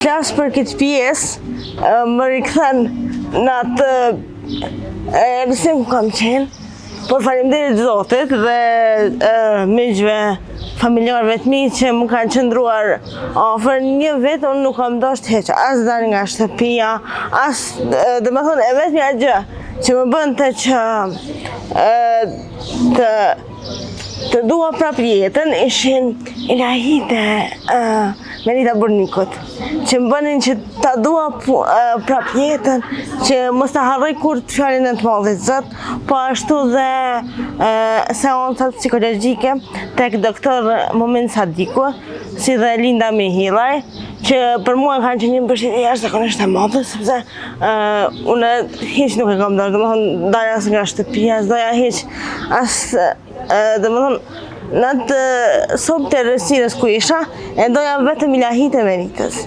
Flas për këtë pjesë, më rikthen në atë rësim ku kam qenë, por faleminderit Zotit dhe miqve, familjarëve të mi që më kanë qëndruar afër. Një vit unë nuk kam dashur hiç, as dal nga shtëpia, as domethënë e vetmja gjë që më bënte që të dua prap jetën ishin ilahite Melita Burnikut, që më bënin që ta dua prap jetën, që mos ta harroj kur fjalën e të Madhit Zot, po ashtu dhe seancat psikologjike tek doktor Mumin Sadiku, si dhe Linda Mihillaj, që për mua kanë qenë një mbështetje jashtëzakonisht e madhe, sepse unë hiç nuk e kam dorë, domethënë dalja nga shtëpia, s'doja hiç as domethënë në atë sopë të rësirës ku isha, e doja vetëm ilahit e Melitës.